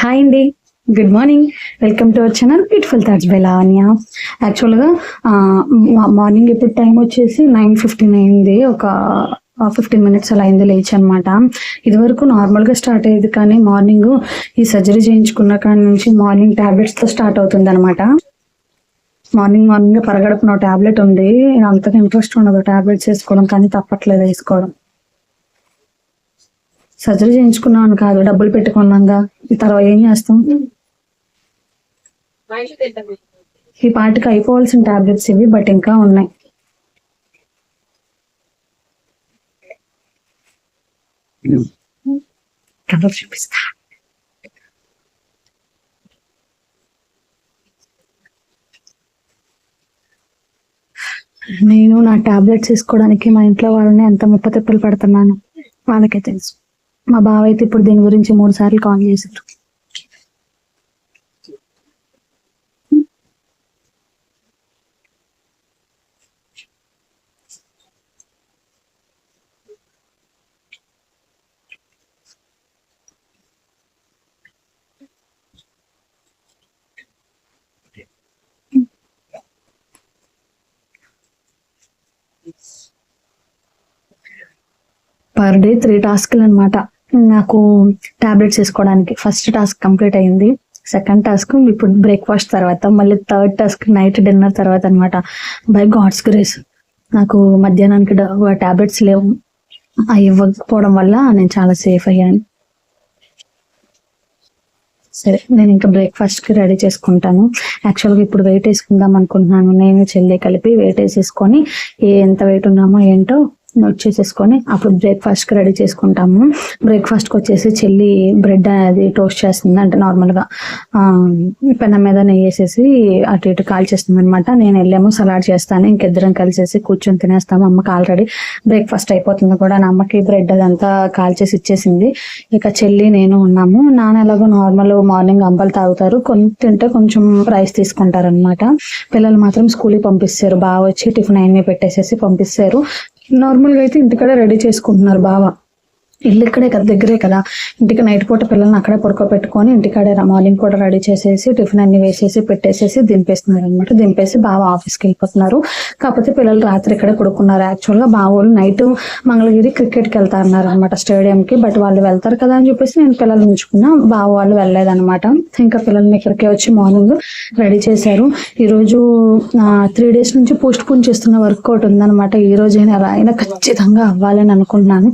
Hi అండి, good morning. Welcome to our channel beautiful thoughts by Lavanya. యాక్చువల్గా morning ఇప్పుడు time వచ్చేసి 9:15 అయింది. ఒక 15 minutes అలా అయింది లేచి అనమాట. ఇదివరకు నార్మల్గా స్టార్ట్ అయ్యేది, కానీ మార్నింగ్ ఈ సర్జరీ చేయించుకున్న కాడి నుంచి మార్నింగ్ టాబ్లెట్స్తో స్టార్ట్ అవుతుంది అనమాట. మార్నింగ్ పరగడుపున టాబ్లెట్ ఉంది, అంతగా ఇంట్రెస్ట్ ఉండదు టాబ్లెట్స్ వేసుకోవడం, కానీ తప్పట్లేదు వేసుకోవడం. సర్జరీ చేయించుకున్నాను కాదు, డబ్బులు పెట్టుకున్నాగా ఈ తర్వాత ఏం చేస్తాం. ఈ పాటికి అయిపోవాల్సిన టాబ్లెట్స్ ఇవి, బట్ ఇంకా ఉన్నాయి. కలర్ చూపిస్తా. నేను నా టాబ్లెట్స్ తీసుకోవడానికి మా ఇంట్లో వాళ్ళని ఎంత ముప్పతిప్పలు పెడుతున్నాను వాళ్ళకే తెలుసు. మా బావ అయితే ఇప్పుడు దీని గురించి 3 సార్లు కాల్ చేశారు. పర్ డే 3 టాస్క్లు అనమాట నాకు టాబ్లెట్స్ వేసుకోవడానికి. ఫస్ట్ టాస్క్ కంప్లీట్ అయింది, సెకండ్ టాస్క్ ఇప్పుడు బ్రేక్ఫాస్ట్ తర్వాత, మళ్ళీ థర్డ్ టాస్క్ నైట్ డిన్నర్ తర్వాత అనమాట. బై గాడ్స్ గ్రేస్ నాకు మధ్యాహ్నానికి టాబ్లెట్స్ లేవు. అవి ఇవ్వకపోవడం వల్ల నేను చాలా సేఫ్ అయ్యాను. సరే, నేను ఇంకా బ్రేక్ఫాస్ట్కి రెడీ చేసుకుంటాను. యాక్చువల్గా ఇప్పుడు వెయిట్ వేసుకుందాం అనుకుంటున్నాను. నేను చెల్లి కలిపి వెయిట్ వేసేసుకొని ఎంత వెయిట్ ఉన్నామో ఏంటో నోట్ చేసేసుకొని అప్పుడు బ్రేక్ఫాస్ట్కి రెడీ చేసుకుంటాము. బ్రేక్ఫాస్ట్కి వచ్చేసి చెల్లి బ్రెడ్ అది టోస్ట్ చేస్తుంది, అంటే నార్మల్గా పెనం మీద నెయ్యి వేసేసి అటు ఇటు కాల్చేస్తుంది అనమాట. నేను వెళ్ళాము సలాడ్ చేస్తాను, ఇంకిద్దరం కలిసేసి కూర్చొని తినేస్తాము. అమ్మకి ఆల్రెడీ బ్రేక్ఫాస్ట్ అయిపోతుంది కూడా, నా అమ్మకి బ్రెడ్ అదంతా కాల్చేసి ఇచ్చేసింది. ఇక చెల్లి నేను ఉన్నాము. నాన్న ఎలాగో నార్మల్ మార్నింగ్ అంబలు తాగుతారు, తింటే కొంచెం రైస్ తీసుకుంటారు అనమాట. పిల్లలు మాత్రం స్కూల్కి పంపిస్తారు, బాగా వచ్చి టిఫిన్ అన్నీ పెట్టేసేసి పంపిస్తారు. నార్మల్గా అయితే ఇంటికాడ రెడీ చేసుకుంటున్నారు బావ. ఇల్లు ఇక్కడే కదా, దగ్గరే కదా, ఇంటికి నైట్ పూట పిల్లల్ని అక్కడే పడుకోబెట్టుకొని ఇంటికాడే మార్నింగ్ కూడా రెడీ చేసేసి టిఫిన్ అన్ని వేసేసి పెట్టేసేసి దింపేస్తున్నారు అనమాట. దింపేసి బావ ఆఫీస్కి వెళ్ళిపోతున్నారు. కాకపోతే పిల్లలు రాత్రి ఇక్కడే పడుకున్నారు. యాక్చువల్గా బావోళ్ళు నైట్ మంగళగిరి క్రికెట్కి వెళ్తారన్నారు అనమాట, స్టేడియంకి. బట్ వాళ్ళు వెళ్తారు కదా అని చెప్పేసి నేను పిల్లలు ఉంచుకున్నా, బావ వాళ్ళు వెళ్ళలేదనమాట. ఇంకా పిల్లల్ని ఇక్కడికే వచ్చి మార్నింగ్ రెడీ చేశారు. ఈరోజు 3 days నుంచి పోస్ట్ పోన్ చేస్తున్న వర్కౌట్ ఉందనమాట. ఈ రోజైనా అలా అయినా ఖచ్చితంగా అవ్వాలని అనుకుంటున్నాను.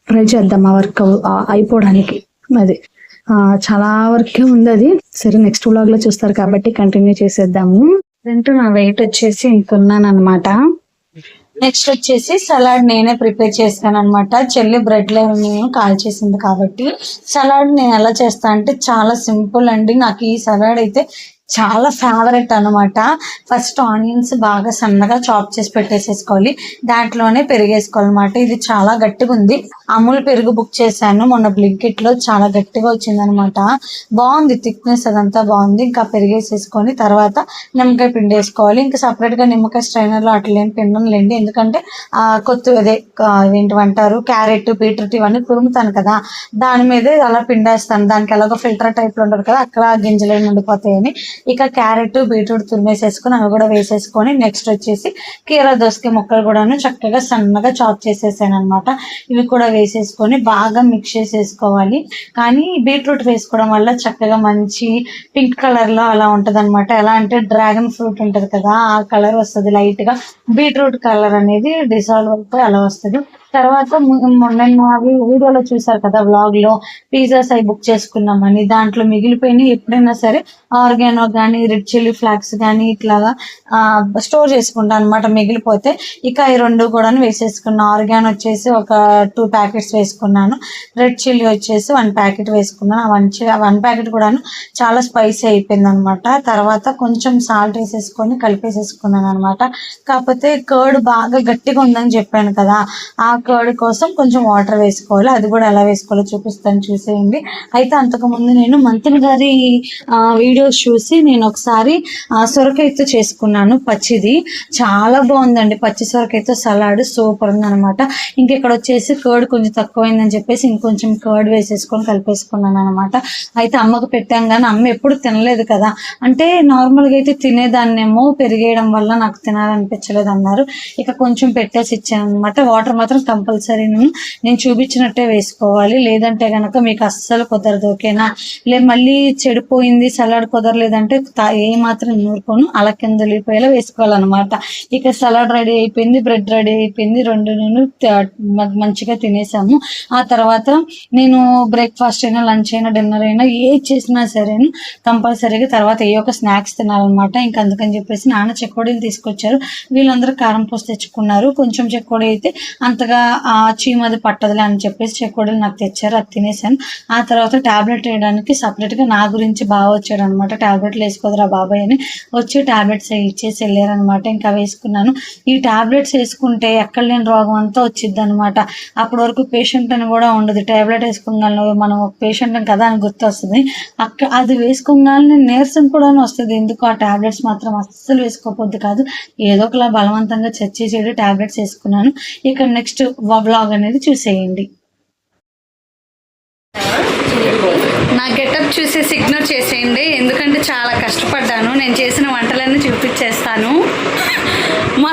ట్రై చేద్దాం ఆ వర్క్ అయిపోవడానికి. అది చాలా వర్కే ఉంది అది. సరే, నెక్స్ట్ వ్లాగ్ లో చూస్తారు కాబట్టి కంటిన్యూ చేసేద్దాము. నా వెయిట్ వచ్చేసి ఇంకున్నాను అనమాట. నెక్స్ట్ వచ్చేసి సలాడ్ నేనే ప్రిపేర్ చేస్తాను అనమాట. చెల్లి బ్రెడ్ లో నేను కాల్ చేసింది కాబట్టి సలాడ్ నేను ఎలా చేస్తా అంటే చాలా సింపుల్ అండి. నాకు ఈ సలాడ్ అయితే చాలా ఫేవరెట్ అనమాట. ఫస్ట్ ఆనియన్స్ బాగా సన్నగా చాప్ చేసి పెట్టేసేసుకోవాలి, దాంట్లోనే పెరిగేసుకోవాలన్నమాట. ఇది చాలా గట్టిగా ఉంది. అమూల్ పెరుగు బుక్ చేశాను మొన్న బ్లింకిట్ లో, చాలా గట్టిగా వచ్చింది అనమాట. బాగుంది, థిక్నెస్ అదంతా బాగుంది. ఇంకా పెరిగేసేసుకొని తర్వాత నిమ్మకాయ పిండి వేసుకోవాలి. ఇంకా సపరేట్ గా నిమ్మకాయ స్ట్రైనర్ లో అట్లేం పిండంలేండి, ఎందుకంటే ఏంటంటారు క్యారెట్ బీట్రూట్ ఇవన్నీ తురుముతాను కదా, దాని మీదే అలా పిండేస్తాను. దానికి ఎలాగో ఫిల్టర్ టైప్ లో ఉండదు కదా, అక్కడ గింజలు ఏమి ఉండిపోతాయని. ఇక క్యారెట్ బీట్రూట్ తురిమేసేసుకొని అవి కూడా వేసేసుకొని నెక్స్ట్ వచ్చేసి కీరా దోసకాయ ముక్కలు కూడాను చక్కగా సన్నగా చాప్ చేసేసాను అనమాట. ఇవి కూడా వేసేసుకొని బాగా మిక్స్ చేసేసుకోవాలి. కానీ బీట్రూట్ వేసుకోవడం వల్ల చక్కగా మంచి పింక్ కలర్ లో అలా ఉంటది అనమాట. ఎలా అంటే డ్రాగన్ ఫ్రూట్ ఉంటది కదా, ఆ కలర్ వస్తుంది. లైట్ గా బీట్రూట్ కలర్ అనేది డిసాల్వ్ అయిపోయి అలా వస్తుంది. తర్వాత మొన్న వీడియోలో చూసారు కదా వ్లాగ్ లో, పిజ్జాస్ అవి బుక్ చేసుకున్నామని, దాంట్లో మిగిలిపోయినాయి. ఎప్పుడైనా సరే ఆర్గానో కానీ రెడ్ చిల్లీ ఫ్లాక్స్ కానీ ఇట్లాగా స్టోర్ చేసుకుంటాను అనమాట మిగిలిపోతే. ఇక ఈ 2 కూడా వేసేసుకున్నాను. ఆర్గానో వచ్చేసి ఒక 2 ప్యాకెట్స్ వేసుకున్నాను, రెడ్ చిల్లీ వచ్చేసి 1 ప్యాకెట్ వేసుకున్నాను. 1 ప్యాకెట్ కూడాను చాలా స్పైసీ అయిపోయింది అనమాట. తర్వాత కొంచెం సాల్ట్ వేసేసుకొని కలిపేసేసుకున్నాను అనమాట. కాకపోతే కర్డ్ బాగా గట్టిగా ఉందని చెప్పాను కదా, ఆ కర్డ్ కోసం కొంచెం వాటర్ వేసుకోవాలి. అది కూడా ఎలా వేసుకోవాలో చూపిస్తాను, చూసేయండి. అయితే అంతకుముందు నేను మంతన్ గారి వీడియోస్ చూసి నేను ఒకసారి సొరకాయతో చేసుకున్నాను పచ్చిది. చాలా బాగుందండి. పచ్చి సొరకాయతో సలాడ్ సూపర్ ఉందనమాట. ఇంకెక్కడ వచ్చేసి కర్డ్ కొంచెం తక్కువైందని చెప్పేసి ఇంకొంచెం కర్డ్ వేసేసుకొని కలిపేసుకున్నాను అనమాట. అయితే అమ్మకు పెట్టాం కానీ అమ్మ ఎప్పుడు తినలేదు కదా, అంటే నార్మల్గా అయితే తినేదాన్నేమో, పెరిగేయడం వల్ల నాకు తినాలనిపించలేదు అన్నారు. ఇక కొంచెం పెట్టేసి ఇచ్చాను అనమాట. వాటర్ మాత్రం కంపల్సరీ నేను చూపించినట్టే వేసుకోవాలి, లేదంటే గనక మీకు అస్సలు కుదరదు. ఓకేనా? మళ్ళీ చెడిపోయింది సలాడ్ కుదరలేదంటే ఏ మాత్రం నూరుకోను, అలా కింద వెళ్ళిపోయేలా వేసుకోవాలన్నమాట. ఇక సలాడ్ రెడీ అయిపోయింది, బ్రెడ్ రెడీ అయిపోయింది, రెండు మంచిగా తినేసాము. ఆ తర్వాత నేను బ్రేక్ఫాస్ట్ అయినా, లంచ్ అయినా, డిన్నర్ అయినా ఏది చేసినా సరే కంపల్సరీగా తర్వాత ఏ ఒక స్నాక్స్ తినాలన్నమాట. ఇంకా అందుకని చెప్పేసి నాన్న చెకోడీలు తీసుకొచ్చారు. వీళ్ళందరూ కారం పోసి తెచ్చుకున్నారు. కొంచెం చెకోడీ అయితే అంతగా చీమది పట్టదులే అని చెప్పేసి చెకోడీలు నాకు తెచ్చారు, అది తినేసాను. ఆ తర్వాత టాబ్లెట్ వేయడానికి సపరేట్గా నా గురించి బాగా వచ్చాడు అనమాట. టాబ్లెట్లు వేసుకోదురా బాబాయ్ అని వచ్చి టాబ్లెట్స్ ఇచ్చేసి వెళ్ళారనమాట. ఇంకా వేసుకున్నాను. ఈ టాబ్లెట్స్ వేసుకుంటే ఎక్కడ లేని రోగం అంతా వచ్చింది అనమాట. అప్పటి వరకు పేషెంట్ అని కూడా ఉండదు. టాబ్లెట్ వేసుకోగానే మనం ఒక పేషెంట్ కదా అని గుర్తు వస్తుంది. అది వేసుకోగానే నీరసం కూడా వస్తుంది. ఎందుకు ఆ టాబ్లెట్స్ మాత్రం అస్సలు వేసుకోకపోద్ది కాదు. ఏదో ఒకలా బలవంతంగా చచ్చేసేది టాబ్లెట్స్ వేసుకున్నాను. ఇక నెక్స్ట్ వ్లాగ్ అనేది చూసేయండి. నా గెటప్ చూసి సిగ్నల్ చేసేయండి, ఎందుకంటే చాలా కష్టపడ్డాను. నేను చేసిన వంటలన్నీ చూపించేస్తాను. మా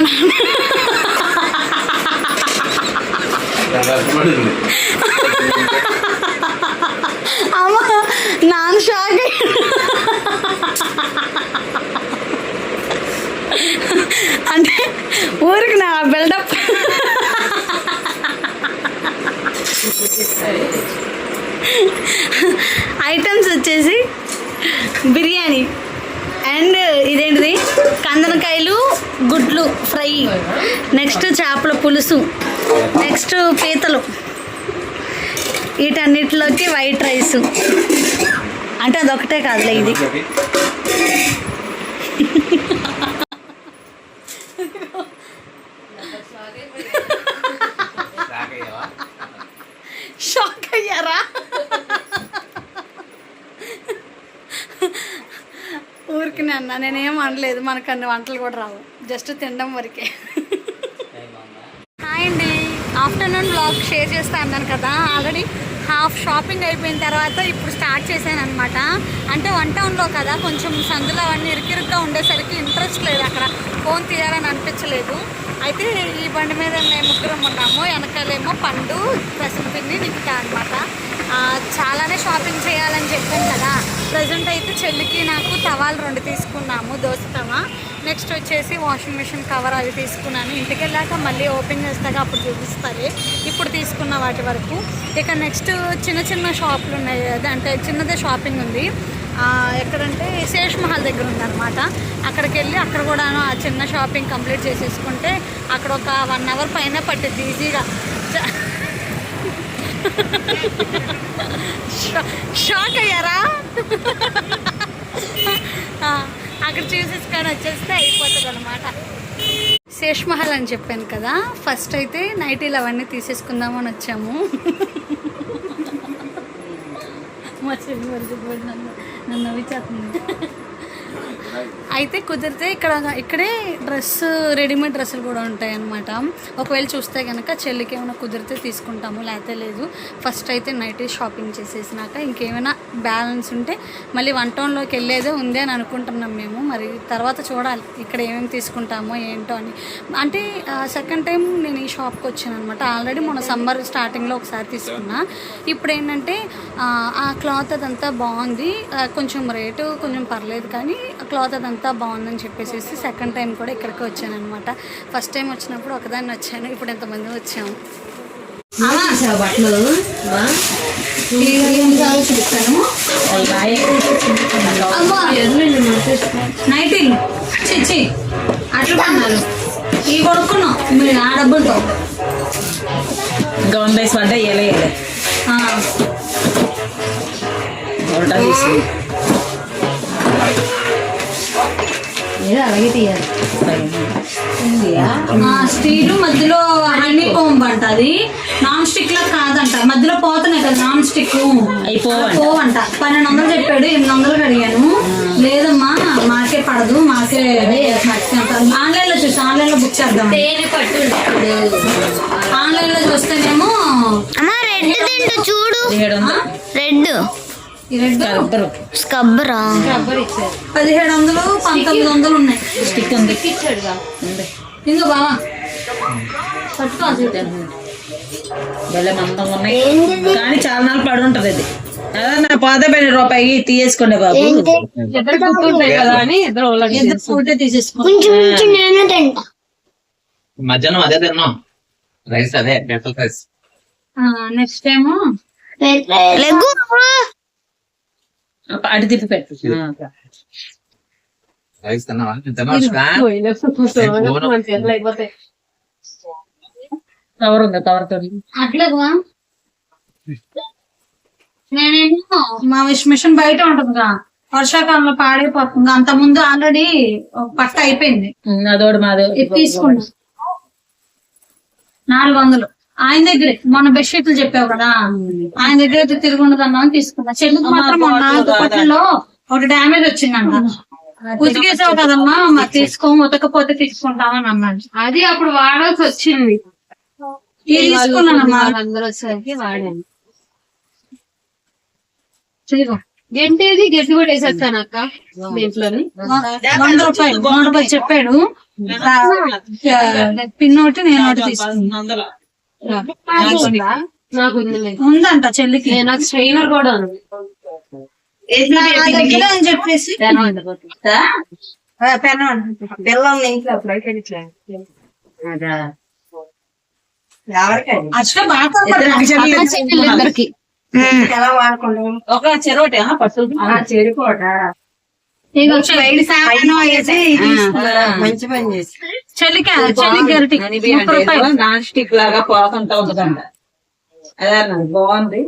అమ్మ నాన్న షాక్ అంటే ఊరికి నా బిల్డప్. ఐటమ్స్ వచ్చేసి బిర్యానీ అండ్ ఇదేంటిది కందనకాయలు గుడ్లు ఫ్రై, నెక్స్ట్ చేపల పులుసు, నెక్స్ట్ పీతలు, వీటన్నిటిలోకి వైట్ రైస్. అంటే అదొకటే కాదులే, ఇది షాక్ అయ్యారా? ఊరికి అన్న నేనేం అనలేదు, మనకు అన్ని వంటలు కూడా రావు, జస్ట్ తినడం వరకే. హాయ్ అండి, ఆఫ్టర్నూన్ బ్లాగ్ షేర్ చేస్తా అన్నాను కదా. ఆల్రెడీ హాఫ్ షాపింగ్ అయిపోయిన తర్వాత ఇప్పుడు స్టార్ట్ చేశాను అనమాట. అంటే 1 టౌన్లో కదా, కొంచెం సందులో అవన్నీ ఇరుకిరుగ్గా ఉండేసరికి ఇంట్రెస్ట్ లేదు, అక్కడ ఫోన్ తీయాలని అనిపించలేదు. అయితే ఈ బండి మీద మేము ముగ్గురం ఉన్నాము. వెనకాలేమో పండు, ప్రసన్న పిన్ని, నిఖిత అనమాట. చాలానే షాపింగ్ చేయాలని చెప్పాను కదా. ప్రజెంట్ అయితే చెల్లికి నాకు తవాలు 2 తీసుకున్నాము, దోశ తవా. నెక్స్ట్ వచ్చేసి వాషింగ్ మిషన్ కవర్ అవి తీసుకున్నాను. ఇంటికి వెళ్ళాక మళ్ళీ ఓపెన్ చేస్తాక అప్పుడు చూపిస్తారే, ఇప్పుడు తీసుకున్న వాటి వరకు. ఇక నెక్స్ట్ చిన్న చిన్న షాపులు ఉన్నాయి, అంటే చిన్నదే షాపింగ్ ఉంది. ఎక్కడంటే శేష్ మహల్ దగ్గర ఉందన్నమాట. అక్కడికి వెళ్ళి అక్కడ కూడా ఆ చిన్న షాపింగ్ కంప్లీట్ చేసేసుకుంటే అక్కడ ఒక 1 అవర్ పైన పట్టింది ఈజీగా. షాక్ అయ్యారా? అక్కడ చూసేసుకొని వచ్చేస్తే అయిపోతుంది అనమాట. శేష్ మహల్ అని చెప్పాను కదా. ఫస్ట్ అయితే నైటీలు అవన్నీ తీసేసుకుందామని వచ్చాము. మా చెల్లి నన్ను విచారుతుంది. అయితే కుదిరితే ఇక్కడే రెడీమేడ్ డ్రెస్సులు కూడా ఉంటాయి అన్నమాట. ఒకవేళ చూస్తే కనుక చెల్లికి ఏమైనా కుదిరితే తీసుకుంటాము, లేకపోతే లేదు. ఫస్ట్ అయితే నైటీ షాపింగ్ చేసేసినాక ఇంకేమైనా బ్యాలెన్స్ ఉంటే మళ్ళీ 1 టౌన్లోకి వెళ్ళేదే ఉంది అని అనుకుంటున్నాం మేము. మరి తర్వాత చూడాలి ఇక్కడ ఏమేమి తీసుకుంటామో ఏంటో అని. అంటే సెకండ్ టైం నేను ఈ షాప్కి వచ్చాను అనమాట. ఆల్రెడీ మొన్న సమ్మర్ స్టార్టింగ్లో ఒకసారి తీసుకున్నా. ఇప్పుడు ఏంటంటే ఆ క్లాత్ అదంతా బాగుంది, కొంచెం రేటు కొంచెం పర్లేదు, కానీ క్లాత్ అదంతా బాగుందని చెప్పేసి సెకండ్ టైం కూడా ఇక్కడికి వచ్చాను అనమాట. ఫస్ట్ టైం వచ్చినప్పుడు ఒకదాన్ని వచ్చాను, ఇప్పుడు ఎంతమంది వచ్చాము. నైటీలు చిచ్చి అట్లా కొన్నారు, ఇవి కొనుక్కున్నాం మీరు ఆ డబ్బులతో. గవర్నమెంట్ అంటే అలాగే తీయాలి. స్టీల్ మధ్యలో హనీ కోంబ్ అంట, అది నాన్ స్టిక్ లా కాదంట, మధ్యలో పోతున్నాయి కదా నాన్ స్టిక్ పోవంట. 1200 చెప్పాడు, 800 అడిగాను. లేదమ్మా మాకే పడదు, మాకే ఆన్లైన్ లో చూసి ఆన్లైన్ లో బుక్ చేద్దాం. ఆన్లైన్ లో చూస్తేనేమో రెడ్ చూడు, రెడ్ ఈ రెడ్ స్కబ్బరా 1700 1900 ఉన్నాయి. స్టిక్ ఉంది ఇంకో బావా పట్టుకోవాలి. కానీ చాలా నాలు పడి ఉంటది అది. అదే నా పాత పైన రూపాయి తీసేసుకోండి బాబు. ఫోటో తీసేసుకో. కొంచెం నేను తింటా. మధ్యాహ్నం అదే తిన్నాం, రైస్ అదే బెటర్ రైస్. నెక్స్ట్ ఏమో లెగ్గు అటు తిప్పి పెట్టు. రైస్ తిన్నావా? తిన్నావా? కవర్ ఉంది, కవర్ తో అట్లేవా. నేనేమో మా మిషన్ బయట ఉంటుందిగా, వర్షాకాలంలో పాడైపోతుంది. అంత ముందు ఆల్రెడీ పట్ట అయిపోయింది, అదోడు మాది ఇది తీసుకున్నా 400. ఆయన దగ్గరే మొన్న బెడ్షీట్లు చెప్పావు కదా, ఆయన దగ్గర అయితే తిరిగి ఉండదన్నా అని తీసుకున్నా. చెల్లికి మాత్రం మొన్న దుప్పట్లో ఒకటి డ్యామేజ్ వచ్చిందంట. ఉతికేసావు కదమ్మా, మరి ఉతకపోతే తీసుకుంటామని అన్నాడు. అది అప్పుడు వాడాల్సి వచ్చింది, తీసుకున్నానమ్మా. అందరూ వచ్చేసరికి వాడాను. గంటేది గట్టి కూడా వేసేస్తాను అక్క దీంట్లోని. 100 రూపాయలు చెప్పాడు. పిన్ ఒకటి నేను ఒకటి తీసుకున్నాను. నాకు ఉందంట చెల్లికి, నాకు స్ట్రైనర్ కూడా ఉంది అని చెప్పేసి ఇద్దరికి ఒక చెరోటి పట్టు చెరుకోట మంచి పని చేసి చెల్లికి నాన్ స్టిక్ లాగా పోకుండా ఉంటుందంట. అదే బాగుంది.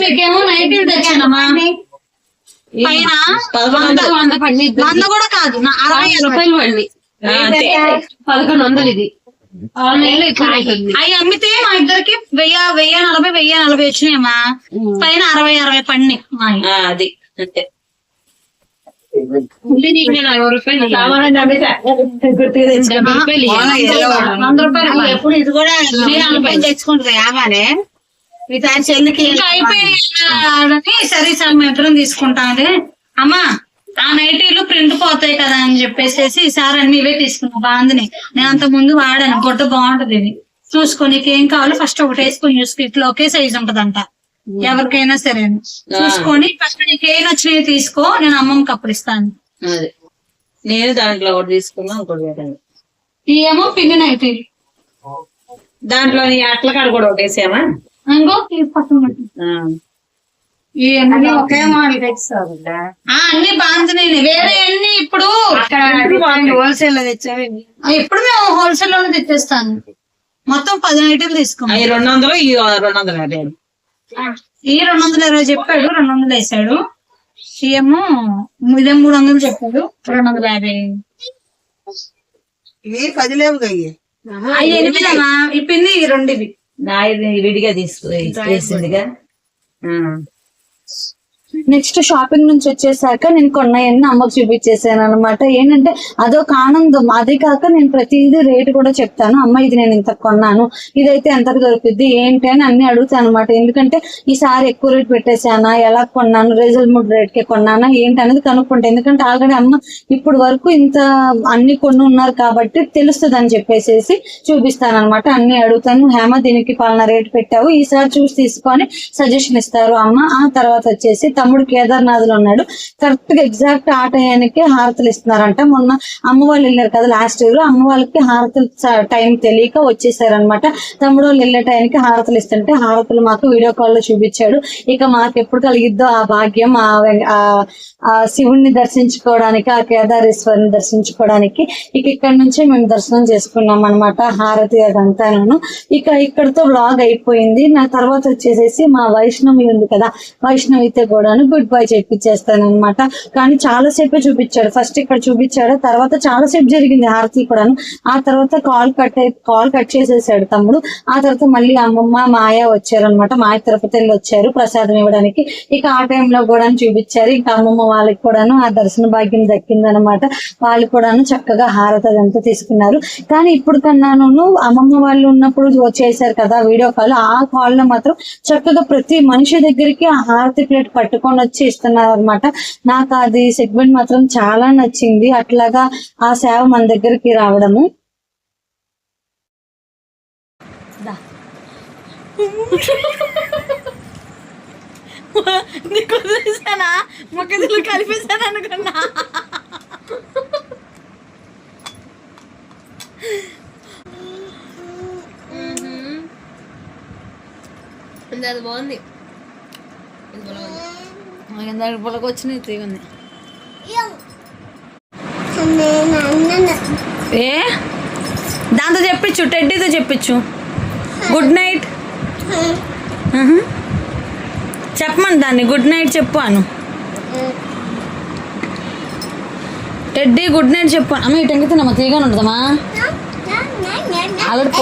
మీకేమో నైట్ తెచ్చానమ్మా. పైన 100 కూడా కాదు, 60 రూపాయలు పండి 1100. ఇది అవి అమ్మితే మా ఇద్దరికి 1040 వచ్చినాయమ్మా. పైన 60 పండి అది అంతే. 100 రూపాయలు ఎప్పుడు ఇది కూడా తెచ్చుకుంటుంది ఆగానే. ఈసారి చెల్లికి అయిపోయి సరే సార్ మేము ఇద్దరం తీసుకుంటాంది. అమ్మా ఆ నైటీలు ప్రింట్ పోతాయి కదా అని చెప్పేసి ఈసారి అన్ని ఇవే తీసుకున్నా. బాగుంది, నేను అంత ముందు వాడాను, గుడ్డ బాగుంటది. ఇది చూసుకొని ఏం కావాలో ఫస్ట్ ఒకటి వేసుకొని చూసుకుని ఇట్లా ఒకే సైజ్ ఉంటదంట ఎవరికైనా సరే. చూసుకొని ఫస్ట్ నీకు ఏ నచ్చినవి తీసుకో, నేను అమ్మమ్మకి అప్పుడు ఇస్తాను. నేను దాంట్లో ఒకటి తీసుకున్నా, ఇంకోటి ఏమో పిన్ని నైటీలు. దాంట్లో అట్ల కాడ కూడా ఒకటి వేసామా. ఇంకో ఇవన్నీ ఒకే మోడల్ తెచ్చారు. అన్ని బాగుంది. వేరే అన్ని ఇప్పుడు హోల్సేల్ లో తెచ్చారు. ఇప్పుడు మేము హోల్సేల్ లోనే తెచ్చేస్తాను. మొత్తం 10 నైటీలు తీసుకున్నాం. 200 ఈ 250. ఈ 220 చెప్పాడు, 200 వేసాడు. ఏమో ఇదే 300 చెప్పాడు, 250. ఇవి 10 లేవు కయ్యి. 8 ఇప్పింది. ఈ 2 ఇవి విడిగా తీసుకువేసిందిగా. నెక్స్ట్ షాపింగ్ నుంచి వచ్చేసాక నేను కొన్నాయన్ని అమ్మకు చూపించేసాను అనమాట. ఏంటంటే అదొక ఆనందం. అదే కాక నేను ప్రతిదీ రేటు కూడా చెప్తాను. అమ్మ ఇది నేను ఇంత కొన్నాను, ఇదైతే ఎంతకు దొరుకుద్ది ఏంటి అని అన్ని అడుగుతాను అనమాట. ఎందుకంటే ఈసారి ఎక్కువ రేట్ పెట్టేశానా, ఎలా కొన్నాను, రీజనబుల్ రేట్ కే కొన్నానా ఏంటి అనేది కనుక్కుంటా. ఎందుకంటే ఆల్రెడీ అమ్మ ఇప్పుడు వరకు ఇంత అన్ని కొన్ని ఉన్నారు కాబట్టి తెలుస్తుంది అని చెప్పేసి చూపిస్తాను అనమాట. అన్ని అడుగుతాను. హేమ దీనికి పలానా రేట్ పెట్టావు, ఈసారి చూసి తీసుకొని సజెషన్ ఇస్తారు అమ్మ. ఆ తర్వాత వచ్చేసి తమ్ముడు కేదార్నాథ్లో ఉన్నాడు. కరెక్ట్ గా ఎగ్జాక్ట్ ఆ టయానికి హారతులు ఇస్తున్నారంట. మొన్న అమ్మ వాళ్ళు వెళ్ళారు కదా లాస్ట్ ఇయర్, అమ్మ వాళ్ళకి హారతులు టైం తెలియక వచ్చేసారనమాట. తమ్ముడు వాళ్ళు వెళ్ళే టైంకి హారతులు ఇస్తుంటే హారతులు మాకు వీడియో కాల్ లో చూపించాడు. ఇక మాకు ఎప్పుడు కలిగిద్దో ఆ భాగ్యం, ఆ శివుణ్ణి దర్శించుకోవడానికి, ఆ కేదారేశ్వరిని దర్శించుకోవడానికి ఇక ఇక్కడ నుంచే మేము దర్శనం చేసుకున్నాం అనమాట. హారతి అదంతాను. ఇక ఇక్కడతో వ్లాగ్ అయిపోయింది. నా తర్వాత వచ్చేసేసి మా వైష్ణవి ఉంది కదా, వైష్ణవితో కూడా కూడాను గుడ్ బై చెప్పించేస్తాను అనమాట. కానీ చాలా సేపే చూపించాడు. ఫస్ట్ ఇక్కడ చూపించాడు, తర్వాత చాలా సేపు జరిగింది హారతి కూడాను. ఆ తర్వాత కాల్ కట్ చేసేసాడు తమ్ముడు. ఆ తర్వాత మళ్ళీ అమ్మమ్మ మాయ వచ్చారనమాట. మాయ తిరుపతి వెళ్ళి వచ్చారు ప్రసాదం ఇవ్వడానికి. ఇక ఆ టైంలో కూడా చూపించారు. ఇంకా అమ్మమ్మ వాళ్ళకి కూడాను ఆ దర్శన భాగ్యం దక్కిందనమాట. వాళ్ళు కూడాను చక్కగా హారతి అదంతా తీసుకున్నారు. కానీ ఇప్పుడు కన్నాను అమ్మమ్మ వాళ్ళు ఉన్నప్పుడు చేశారు కదా వీడియో కాల్, ఆ కాల్ లో మాత్రం చక్కగా ప్రతి మనిషి దగ్గరికి ఆ హారతి ప్లేట్ పట్టుకొని వచ్చి ఇస్తున్నారు అనమాట. నాకు అది సెగ్మెంట్ మాత్రం చాలా నచ్చింది. అట్లాగా ఆ సేవ మన దగ్గరికి రావడము. నీకు వదిలేసానా మొక్కజొన్న కలిపేసాను అనుకున్నా. అది బాగుంది. ఇందాక పొలకు వచ్చినాయి తీగుంది. ఏ దాంతో చెప్పించు, టెడ్డీతో చెప్పించు గుడ్ నైట్ చెప్పమని దాన్ని గుడ్ నైట్ చెప్పు అను. టెడ్డీ గుడ్ నైట్ చెప్పు. అమ్మ ఇటు ఎంగితే తీగానే ఉంటుందమ్మా. ఆల్రెడీ